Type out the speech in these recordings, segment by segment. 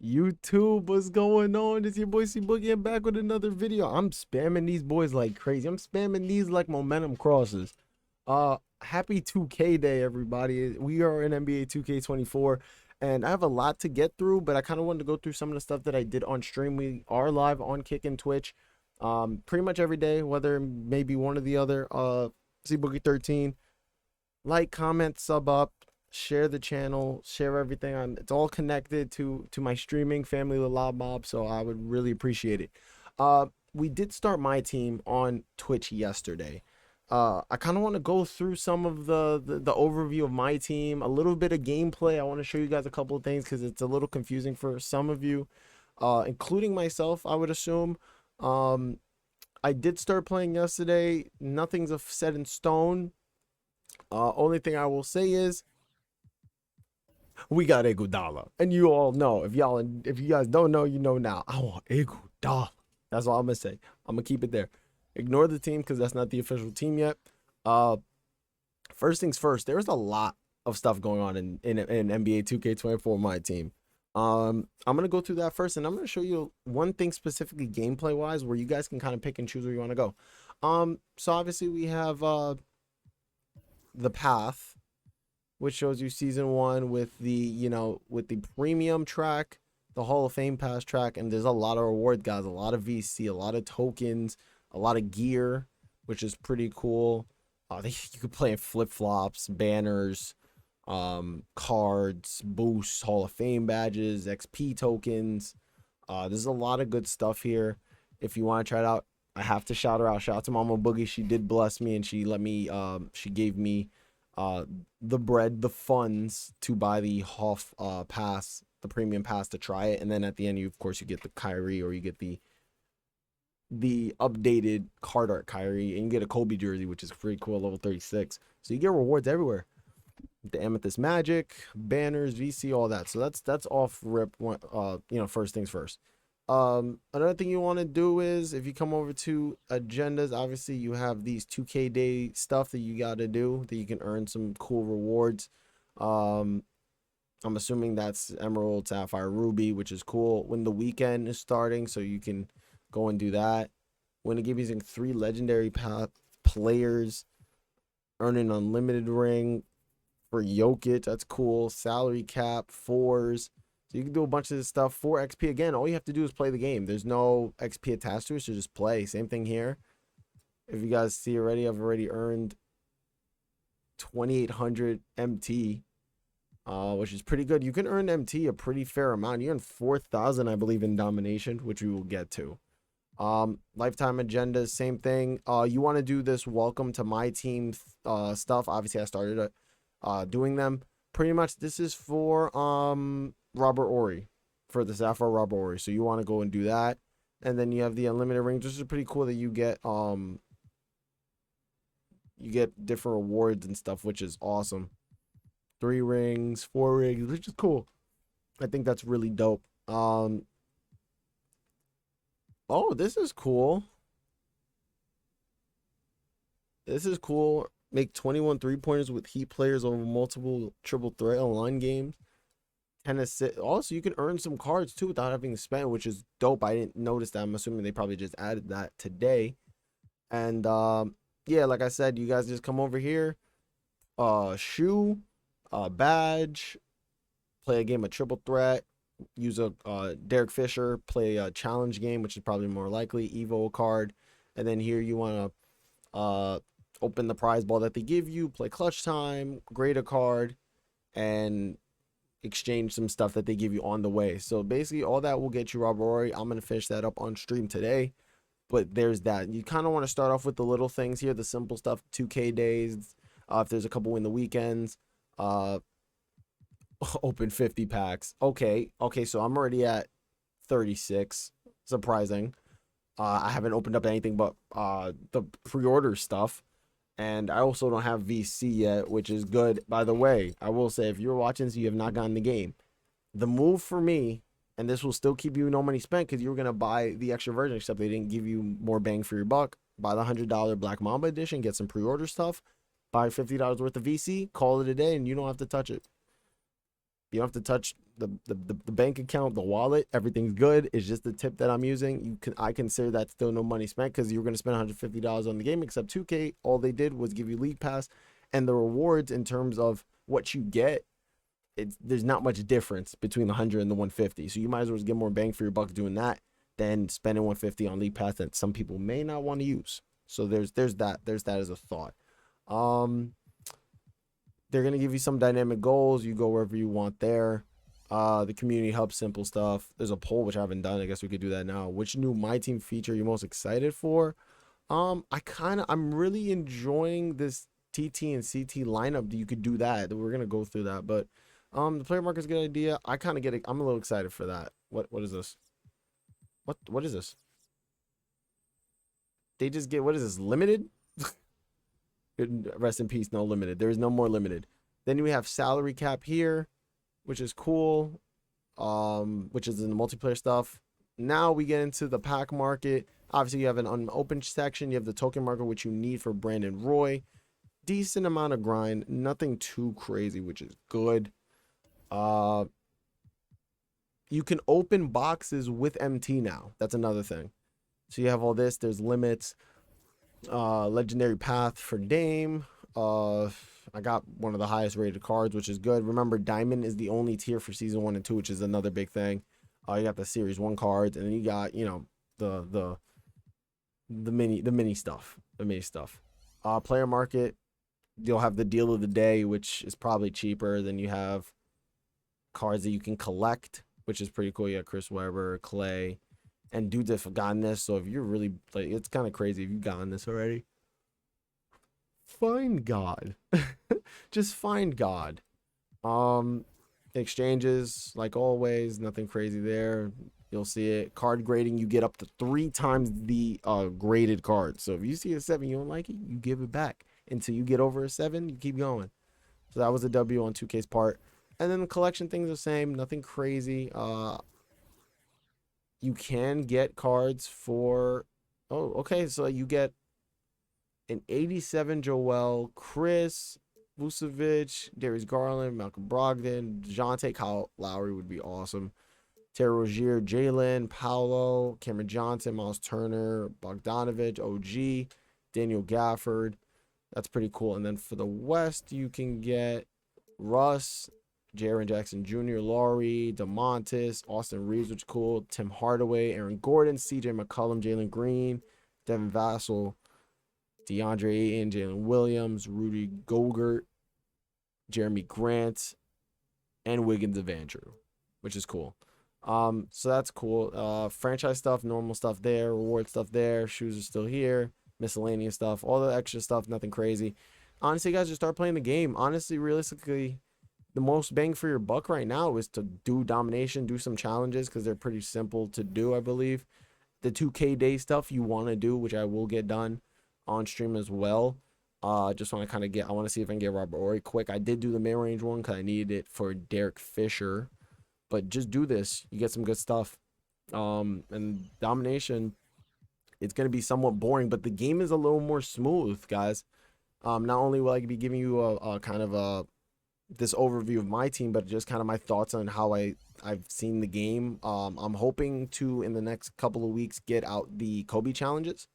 YouTube, what's going on? It's your boy C Boogie. I'm back with another video. I'm spamming these boys like crazy. I'm spamming these like momentum crosses. Happy 2K day, everybody. We are in NBA 2K24, and I have a lot to get through, but I kind of wanted to go through some of the stuff that I did on stream. We are live on Kick and Twitch, pretty much every day, whether maybe one or the other. C Boogie 13. Like, comment, sub up, share the channel, share everything on. It's all connected to my streaming family, the L.O.B Mob, so I would really appreciate it. We did start my team on Twitch yesterday. I kind of want to go through some of the overview of my team, a little bit of gameplay. I want to show you guys a couple of things because it's a little confusing for some of you, including myself, I would assume. I did start playing yesterday. Nothing's set in stone. Only thing I will say is we got Iguodala, and you all know. If you guys don't know, you know now. I want Iguodala. That's all I'm gonna say. I'm gonna keep it there. Ignore the team because that's not the official team yet. First things first. There's a lot of stuff going on in NBA 2K24 my team. I'm gonna go through that first, and I'm gonna show you one thing specifically gameplay wise where you guys can kind of pick and choose where you want to go. So obviously we have the path, which shows you season 1 with the with the premium track, the Hall of Fame pass track, and there's a lot of reward guys, a lot of VC, a lot of tokens, a lot of gear, which is pretty cool. You could play in flip-flops, banners, cards, boosts, Hall of Fame badges, XP tokens. There's a lot of good stuff here. If you want to try it out, I have to shout her out. Shout out to Mama Boogie. She did bless me, and she let me she gave me the bread, the funds to buy the Hoff pass, the premium pass, to try it. And then at the end, of course you get the Kyrie, or you get the updated card art Kyrie, and you get a Kobe jersey, which is pretty cool, level 36. So you get rewards everywhere. The Amethyst Magic, banners, VC, all that. So that's off rip. First things first. Another thing you want to do is, if you come over to agendas, obviously you have these 2K day stuff that you got to do that you can earn some cool rewards. I'm assuming that's Emerald, Sapphire, Ruby, which is cool. When the weekend is starting, so you can go and do that. When it gives you 3 legendary players, earn an unlimited ring for Jokic, that's cool. Salary cap, 4s. So you can do a bunch of this stuff for XP. Again, all you have to do is play the game. There's no XP attached to it, so just play. Same thing here. If you guys see already, I've already earned 2,800 MT, which is pretty good. You can earn MT a pretty fair amount. You earn 4,000, I believe, in domination, which we will get to. Lifetime agendas, same thing. You want to do this welcome to my team stuff. Obviously, I started doing them. Pretty much, this is for Robert Ory, for the Sapphire Robert Ory. So you want to go and do that. And then you have the unlimited rings, which is pretty cool that you get different rewards and stuff, which is awesome. 3 rings, 4 rings, which is cool. I think that's really dope. Oh, this is cool. This is cool. Make 21 3-pointers with Heat players over multiple triple threat online games. 10 assists. Also, you can earn some cards too without having to spend, which is dope. I didn't notice that. I'm assuming they probably just added that today. And yeah, like I said, you guys just come over here, shoe, badge, play a game of triple threat, use a Derek Fisher, play a challenge game, which is probably more likely, Evo card. And then here you want to open the prize ball that they give you, play clutch time, grade a card, and exchange some stuff that they give you on the way. So basically all that will get you Robert Ory. I'm going to finish that up on stream today, but there's that. You kind of want to start off with the little things here, the simple stuff, 2K days, if there's a couple in the weekends, open 50 packs. Okay, so I'm already at 36. Surprising. I haven't opened up anything but the pre-order stuff. And I also don't have VC yet, which is good. By the way, I will say, if you're watching this, you have not gotten the game. The move for me, and this will still keep you no money spent because you were going to buy the extra version, except they didn't give you more bang for your buck. Buy the $100 Black Mamba edition, get some pre-order stuff, buy $50 worth of VC, call it a day, and you don't have to touch it. You don't have to touch the bank account, the wallet, everything's good. It's just the tip that I'm using. I consider that still no money spent because you're gonna spend $150 on the game. Except 2K, all they did was give you League Pass, and the rewards in terms of what you get, there's not much difference between the 100 and the 150. So you might as well just get more bang for your buck doing that than spending 150 on League Pass that some people may not want to use. So there's that as a thought. They're gonna give you some dynamic goals. You go wherever you want there. The community hub, simple stuff. There's a poll which I haven't done. I guess we could do that now. Which new My Team feature are you most excited for? I'm really enjoying this TT and CT lineup. You could do that. We're gonna go through that, but the player market's a good idea. I kind of get it. I'm a little excited for that. What is this? What is this? They just get, what is this? Limited? Rest in peace. No limited. There is no more limited. Then we have salary cap here, which is cool. Which is in the multiplayer stuff. Now we get into the pack market. Obviously, you have an unopened section. You have the token market, which you need for Brandon Roy. Decent amount of grind. Nothing too crazy, which is good. You can open boxes with MT now. That's another thing. So you have all this. There's limits. Legendary path for Dame. I got one of the highest rated cards, which is good. Remember, Diamond is the only tier for season 1 and 2, which is another big thing. You got the series 1 cards, and then you got, you know, the mini stuff. Player market, you'll have the deal of the day, which is probably cheaper. Then you have cards that you can collect, which is pretty cool. You got Chris Webber, Clay, and dudes have gotten this. So if you're really, like, it's kind of crazy if you've gotten this already. Find God. Just find God. Exchanges, like always, nothing crazy there. You'll see it. Card grading, you get up to 3 times the graded card. So if you see a 7, you don't like it, you give it back. Until you get over a 7, you keep going. So that was a W on 2K's part. And then the collection things are the same, nothing crazy. You can get cards for, oh, okay, so you get an 87 Joel, Chris, Vucevic, Darius Garland, Malcolm Brogdon, DeJounte, Kyle Lowry would be awesome. Terry Rozier, Jalen, Paolo, Cameron Johnson, Miles Turner, Bogdanovich, OG, Daniel Gafford. That's pretty cool. And then for the West, you can get Russ, Jaren Jackson Jr., Laurie, DeMontis, Austin Reeves, which is cool, Tim Hardaway, Aaron Gordon, CJ McCollum, Jalen Green, Devin Vassell, DeAndre Ayton, Jalen Williams, Rudy Gobert, Jeremy Grant, and Wiggins of Andrew, which is cool. So that's cool. Franchise stuff, normal stuff there, reward stuff there, shoes are still here, miscellaneous stuff, all the extra stuff, nothing crazy. Honestly, guys, just start playing the game. Honestly, realistically, the most bang for your buck right now is to do domination, do some challenges, because they're pretty simple to do, I believe. The 2K day stuff you want to do, which I will get done on stream as well. Just want to kind of get, I want to see if I can get Robert Horry quick. I did do the mid-range one because I needed it for Derek Fisher. But just do this. You get some good stuff. And domination, it's going to be somewhat boring, but the game is a little more smooth, guys. Not only will I be giving you a kind of this overview of my team, but just kind of my thoughts on how I've seen the game. I'm hoping to, in the next couple of weeks, get out the Kobe challenges.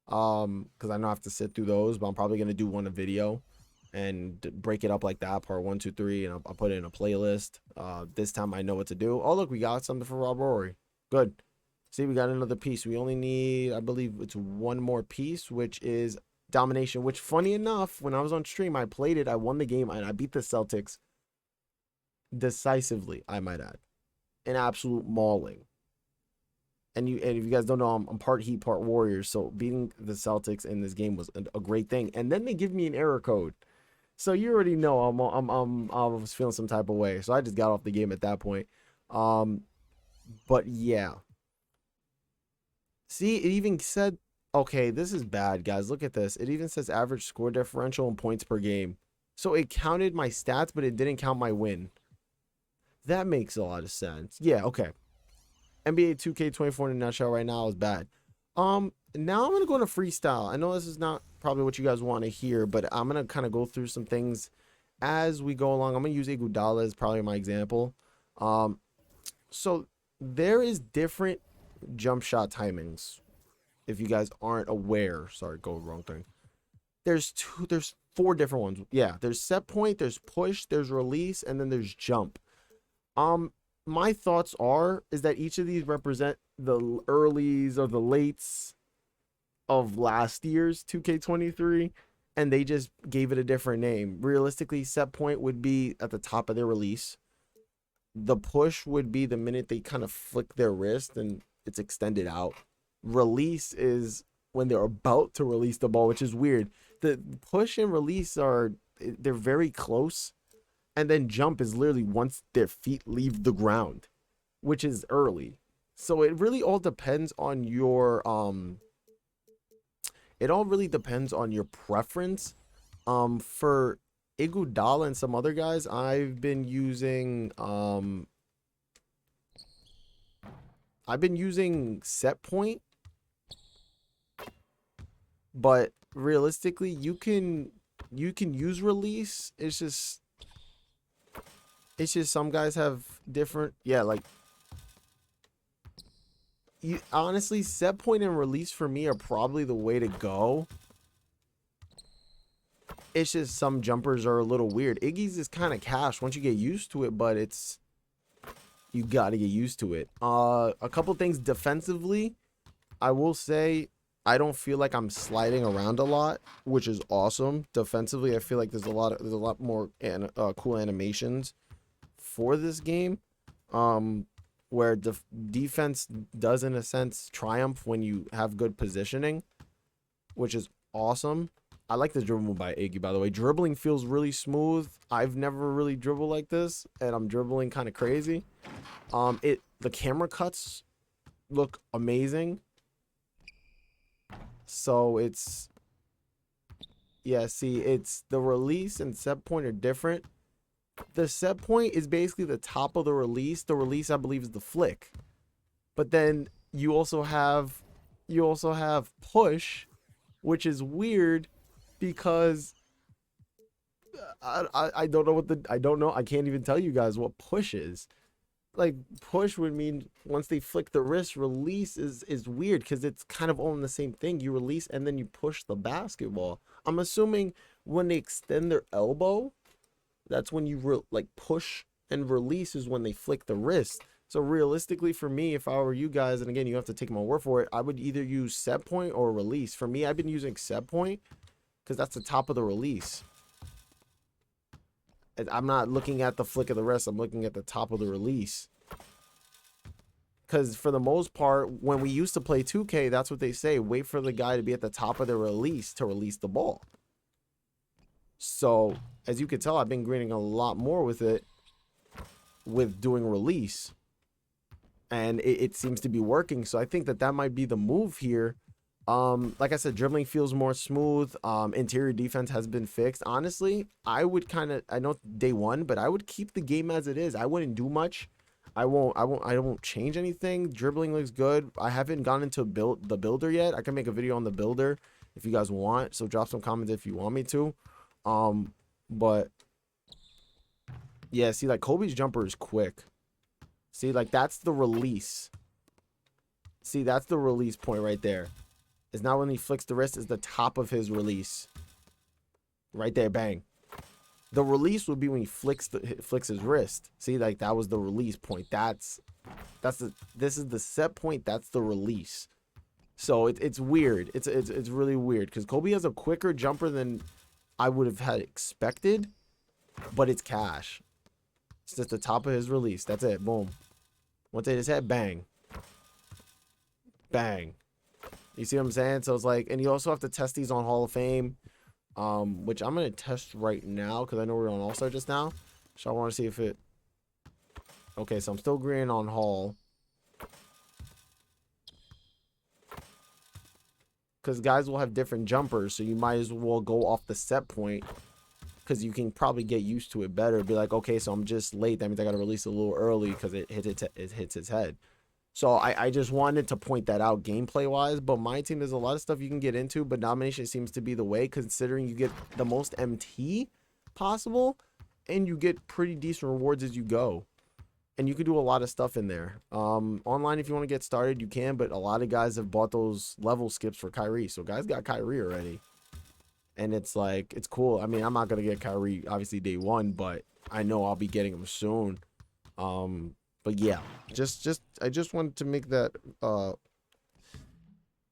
Because I know I have to sit through those, but I'm probably going to do one a video and break it up like that, part 1, 2, 3, and I'll put it in a playlist. This time I know what to do. Oh, look, we got something for Rob Rory. Good. See, we got another piece. We only need, I believe it's one more piece, which is domination, which, funny enough, when I was on stream, I played it, I won the game, and I beat the Celtics decisively, I might add. An absolute mauling. And if you guys don't know, I'm part Heat, part Warriors, so beating the Celtics in this game was a great thing. And then they give me an error code, so you already know I was feeling some type of way. So I just got off the game at that point. But yeah, see, it even said, okay, this is bad, guys. Look at this. It even says average score differential and points per game. So it counted my stats, but it didn't count my win. That makes a lot of sense. Yeah, okay. NBA 2K24 in a nutshell right now is bad. Now I'm going to go into freestyle. I know this is not probably what you guys want to hear, but I'm going to kind of go through some things as we go along. I'm going to use Iguodala as probably my example. Um, so there is different jump shot timings. If you guys aren't aware, sorry, go wrong thing. There's four different ones. Yeah, there's set point, there's push, there's release, and then there's jump. Um, my thoughts is that each of these represent the earlies or the lates of last year's 2K23, and they just gave it a different name. Realistically, set point would be at the top of their release. The push would be the minute they kind of flick their wrist and it's extended out. Release is when they're about to release the ball, which is weird. The push and release they're very close, and then jump is literally once their feet leave the ground, which is early. So it really all depends on your it all really depends on your preference. For Iguodala and some other guys, I've been using set point, but realistically you can use release. It's just some guys have different, yeah, like you honestly, set point and release for me are probably the way to go. It's just some jumpers are a little weird. Iggy's is kind of cash once you get used to it, but you gotta get used to it. A couple things defensively, I will say I don't feel like I'm sliding around a lot, which is awesome. Defensively, I feel like there's a lot more cool animations for this game. Where defense does in a sense triumph when you have good positioning, which is awesome. I like the dribble move by Iggy, by the way. Dribbling feels really smooth. I've never really dribbled like this, and I'm dribbling kind of crazy. The camera cuts look amazing. So it's the release and set point are different. The set point is basically the top of the release. The release, I believe, is the flick. But then you also have push, which is weird because I don't know I don't know. I can't even tell you guys what push is. Like push would mean once they flick the wrist. Release is weird because it's kind of all in the same thing. You release and then you push the basketball. I'm assuming when they extend their elbow, that's when you like push, and release is when they flick the wrist. So realistically for me, if I were you guys, and again, you have to take my word for it, I would either use set point or release. For me, I've been using set point because that's the top of the release. And I'm not looking at the flick of the wrist. I'm looking at the top of the release. Because for the most part, when we used to play 2K, that's what they say. Wait for the guy to be at the top of the release to release the ball. So, as you can tell, I've been grinding a lot more with it, with doing release. And it seems to be working. So I think that might be the move here. Like I said, dribbling feels more smooth. Interior defense has been fixed. Honestly, I know day one, but I would keep the game as it is. I wouldn't do much. I won't change anything. Dribbling looks good. I haven't gone into the builder yet. I can make a video on the builder if you guys want. So drop some comments if you want me to. But yeah, see, like Kobe's jumper is quick. See, like that's the release. See, that's the release point right there. Is now when he flicks the wrist is the top of his release. Right there, bang. The release would be when he flicks his wrist. See, like that was the release point. This is the set point. That's the release. So it's weird. It's really weird because Kobe has a quicker jumper than I would have had expected, but it's cash. It's just the top of his release. That's it. Boom. Once they just hit, bang. Bang. You see what I'm saying? So it's like, and you also have to test these on Hall of Fame, which I'm going to test right now because I know we're on All-Star just now. So I want to see if it... Okay, so I'm still green on Hall. Because guys will have different jumpers, so you might as well go off the set point because you can probably get used to it better. Be like, okay, so I'm just late. That means I got to release a little early because it hits its head. So I just wanted to point that out gameplay-wise. But my team, there's a lot of stuff you can get into, but domination seems to be the way, considering you get the most MT possible, and you get pretty decent rewards as you go. And you can do a lot of stuff in there. Online, if you want to get started, you can, but a lot of guys have bought those level skips for Kyrie. So guys got Kyrie already. And it's like, it's cool. I mean, I'm not going to get Kyrie, obviously, day one, but I know I'll be getting him soon. But yeah, I just wanted to make that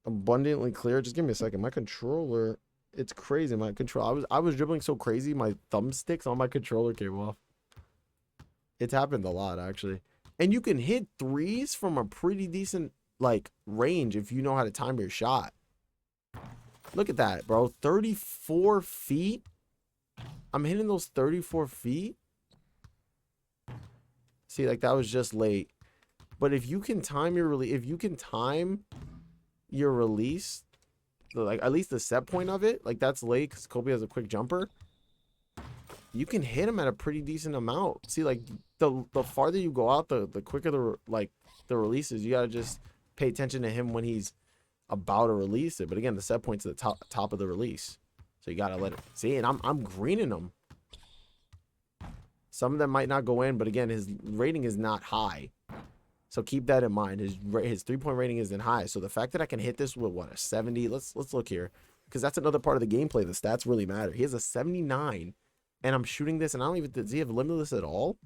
abundantly clear. Just give me a second. My controller, it's crazy. My control, I was dribbling so crazy, my thumbsticks on my controller came off. It's happened a lot, actually. And you can hit threes from a pretty decent, like, range if you know how to time your shot. Look at that, bro. 34 feet? I'm hitting those 34 feet? See, like, that was just late. But if you can time your release, like, at least the set point of it, like, that's late because Kobe has a quick jumper. You can hit him at a pretty decent amount. See, like, the farther you go out, the quicker the releases. You gotta just pay attention to him when he's about to release it. But again, the set point's at the top of the release, so you gotta let it see. And I'm greening them. Some of them might not go in, but again, his rating is not high, so keep that in mind. His 3-point rating isn't high, so the fact that I can hit this with what, a 70? Let's look here, because that's another part of the gameplay. The stats really matter. He has a 79. And I'm shooting this, and I don't even... Does he have limitless at all?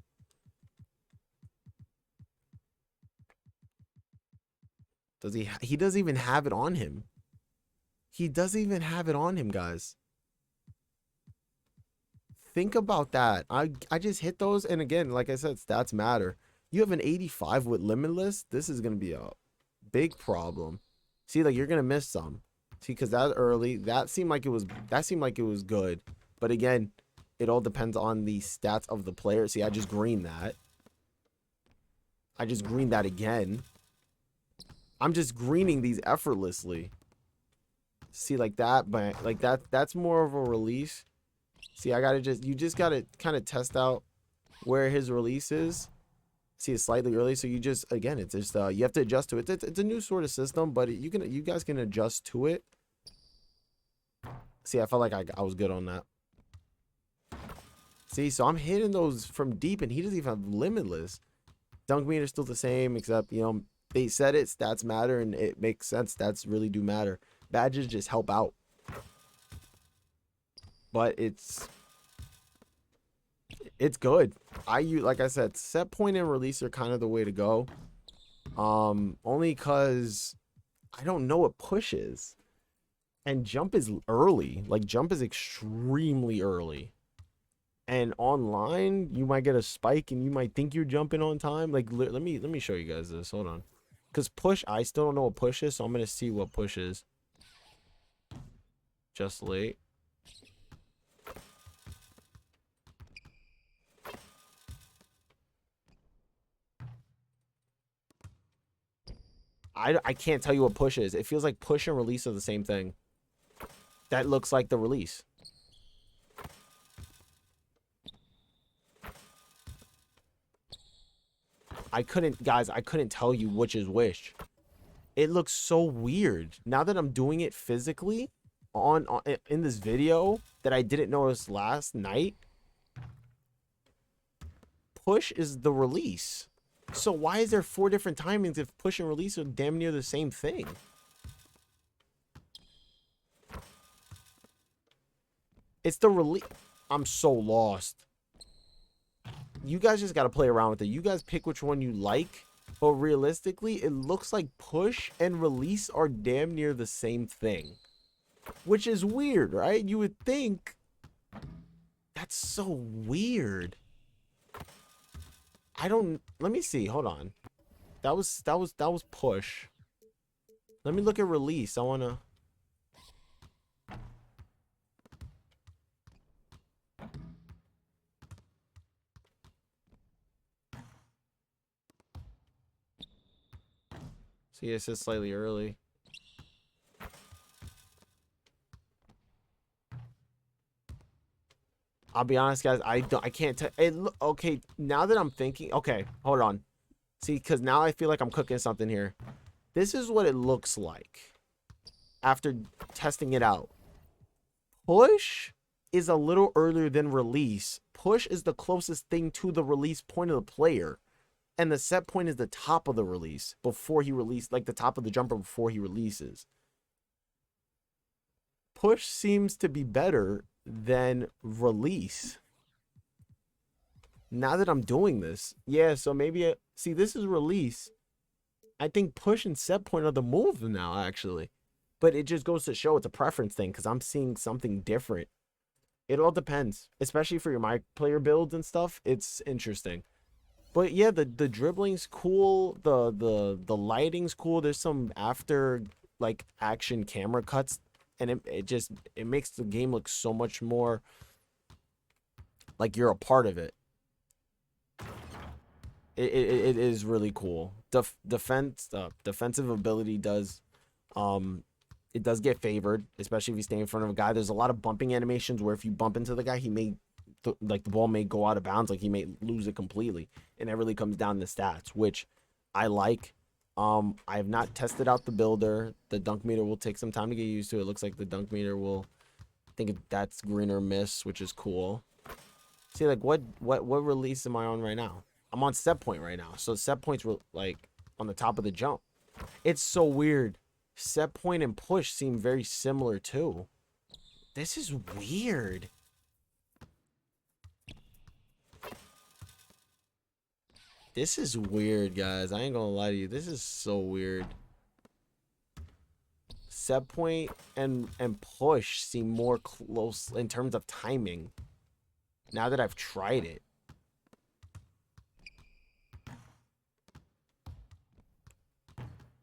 Does he... He doesn't even have it on him. He doesn't even have it on him, guys. Think about that. I just hit those, and again, like I said, stats matter. You have an 85 with limitless. This is going to be a big problem. See, like, you're going to miss some. See, because that early, that seemed like it was good. But again... It all depends on the stats of the player. See, I just greened that. I just greened that again. I'm just greening these effortlessly. See, like that, but like that's more of a release. See, you just gotta kind of test out where his release is. See, it's slightly early, so you just, again, it's just you have to adjust to it. It's a new sort of system, but you guys can adjust to it. See, I felt like I was good on that. See, so I'm hitting those from deep, and he doesn't even have limitless. Dunk meter's still the same, except, you know, they said it, stats matter, and it makes sense. Stats really do matter. Badges just help out. But it's good. Like I said, set point and release are kind of the way to go. Only because I don't know what push is. And jump is early. Like, jump is extremely early. And online, you might get a spike and you might think you're jumping on time. Like, let me show you guys this. Hold on. Because push, I still don't know what push is, so I'm going to see what push is. Just late. I can't tell you what push is. It feels like push and release are the same thing. That looks like the release. I couldn't tell you which is which. It looks so weird. Now that I'm doing it physically in this video that I didn't notice last night, push is the release. So why is there 4 different timings if push and release are damn near the same thing? It's the release. I'm so lost. You guys just got to play around with it. You guys pick which one you like. But realistically, it looks like push and release are damn near the same thing. Which is weird, right? You would think. That's so weird. Let me see. Hold on. That was push. Let me look at release. I want to. See, it says slightly early. I'll be honest, guys. I can't tell. Okay, now that I'm thinking. Okay, hold on. See, because now I feel like I'm cooking something here. This is what it looks like after testing it out. Push is a little earlier than release. Push is the closest thing to the release point of the player. And the set point is the top of the release before he released, like the top of the jumper before he releases. Push seems to be better than release. Now that I'm doing this, yeah, so maybe see, this is release. I think push and set point are the move now, actually. But it just goes to show it's a preference thing because I'm seeing something different. It all depends, especially for your my player builds and stuff. It's interesting. But yeah, the dribbling's cool. The lighting's cool. There's some after like action camera cuts, and it makes the game look so much more like you're a part of it. It is really cool. Defensive ability does it does get favored, especially if you stay in front of a guy. There's a lot of bumping animations where if you bump into the guy, he may like the ball may go out of bounds, like he may lose it completely, and that really comes down to stats, which I like. I have not tested out the builder. The dunk meter will take some time to get used to. It looks like the dunk meter will, I think that's green or miss, which is cool. See, like what release am I on right now? I'm on set point right now. So set points were like on the top of the jump. It's so weird. Set point and push seem very similar too. This is weird. This is weird, guys. I ain't gonna lie to you. This is so weird. Set point and push seem more close in terms of timing. Now that I've tried it.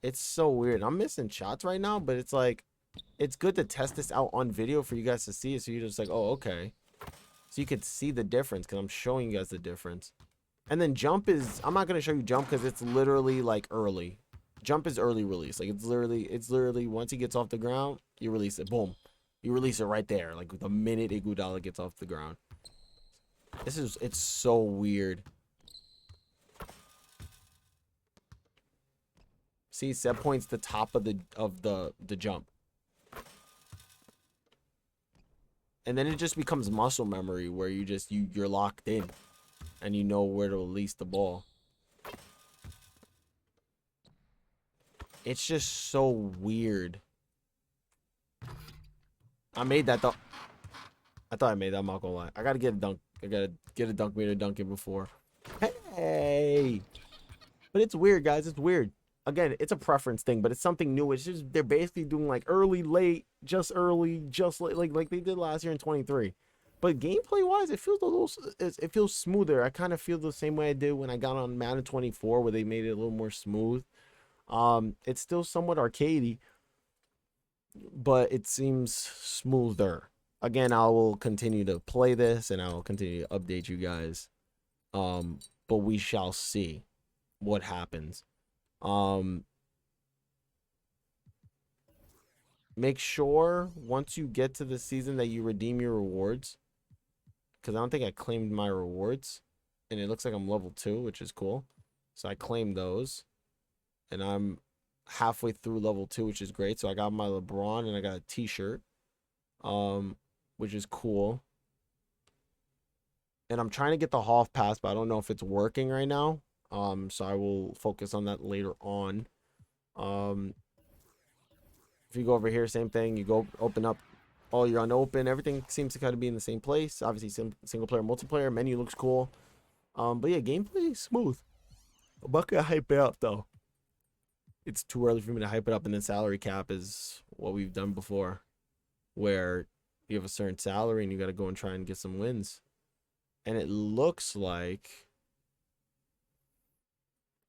It's so weird. I'm missing shots right now, but it's like, it's good to test this out on video for you guys to see it. So you're just like, oh, okay. So you could see the difference because I'm showing you guys the difference. And then jump is, I'm not going to show you jump because it's literally like early. Jump is early release. Like it's literally once he gets off the ground, you release it. Boom. You release it right there. Like the minute Iguodala gets off the ground. It's so weird. See, set point's the top of the jump. And then it just becomes muscle memory where you're locked in and you know where to release the ball. It's just so weird. I made that though. I thought I made that, I'm not gonna lie. I gotta get a dunk. I gotta get a dunk meter dunking before. Hey! But it's weird, guys. It's weird. Again, it's a preference thing, but it's something new. It's just they're basically doing like early, late, just early, just like they did last year in 23. But gameplay wise, it feels a little, it feels smoother. I kind of feel the same way I did when I got on Madden 24, where they made it a little more smooth. It's still somewhat arcadey, but it seems smoother. Again, I will continue to play this and I will continue to update you guys. But we shall see what happens. Make sure once you get to the season that you redeem your rewards, because I don't think I claimed my rewards, and it looks like I'm level 2, which is cool. So I claimed those, and I'm halfway through level 2, which is great. So I got my LeBron and I got a t-shirt, which is cool. And I'm trying to get the Hoff pass, but I don't know if it's working right now. So I will focus on that later on. If you go over here, same thing. You go open up all your unopened. Everything seems to kind of be in the same place. Obviously, single player, multiplayer. Menu looks cool. But yeah, gameplay is smooth. I'm not gonna hype it up though. It's too early for me to hype it up. And then salary cap is what we've done before, where you have a certain salary and you got to go and try and get some wins. And it looks like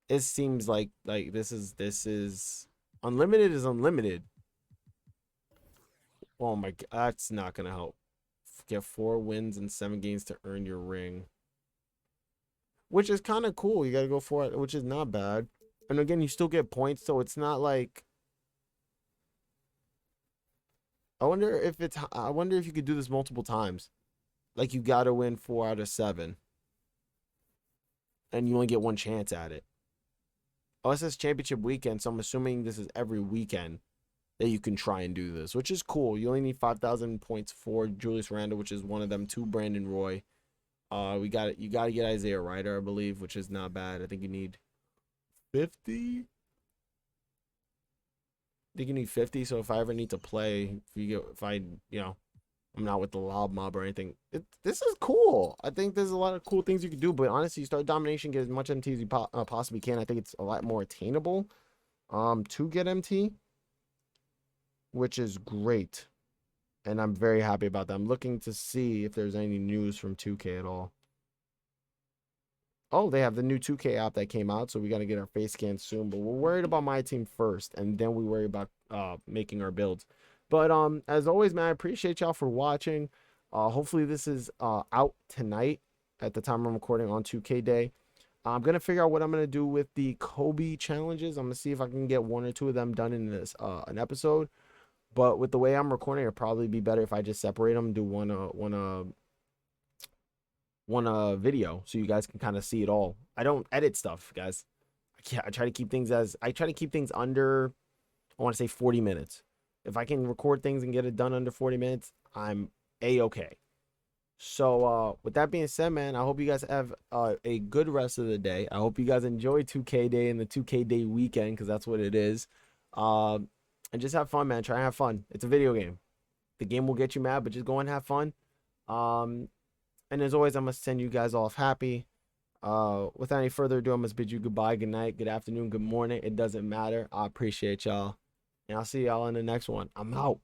it seems like this is unlimited is unlimited. Oh my god, that's not gonna help. Get 4 wins in 7 games to earn your ring, which is kind of cool. You gotta go for it, which is not bad. And again, you still get points, so it's not like. I wonder if you could do this multiple times. Like you gotta win 4 out of 7, and you only get 1 chance at it. Oh, it says championship weekend, so I'm assuming this is every weekend that you can try and do this, which is cool. You only need 5,000 points for Julius Randle, which is one of them, 2 Brandon Roy. We got it. You got to get Isaiah Ryder, I believe, which is not bad. I think you need 50. I think you need 50. So if I ever need to play, if I, I'm not with the L.O.B Mob or anything. This is cool. I think there's a lot of cool things you can do. But honestly, you start domination, get as much MT as you possibly can. I think it's a lot more attainable to get MT, which is great. And I'm very happy about that. I'm looking to see if there's any news from 2K at all. Oh, they have the new 2K app that came out, so we got to get our face scan soon. But we're worried about my team first, and then we worry about making our builds. But as always, man, I appreciate y'all for watching. Hopefully this is out tonight at the time I'm recording on 2K Day. I'm gonna figure out what I'm gonna do with the Kobe challenges. I'm gonna see if I can get 1 or 2 of them done in this an episode. But with the way I'm recording, it'd probably be better if I just separate them, do one video so you guys can kind of see it all. I don't edit stuff, guys. I try to keep things under, I want to say 40 minutes. If I can record things and get it done under 40 minutes, I'm a-okay. So with that being said, man, I hope you guys have a good rest of the day. I hope you guys enjoy 2K Day and the 2K Day weekend, because that's what it is. And just have fun, man. Try and have fun. It's a video game. The game will get you mad, but just go and have fun. And as always, I'm going to send you guys off happy. Without any further ado, I must bid you goodbye, good night, good afternoon, good morning. It doesn't matter. I appreciate y'all. And I'll see y'all in the next one. I'm out.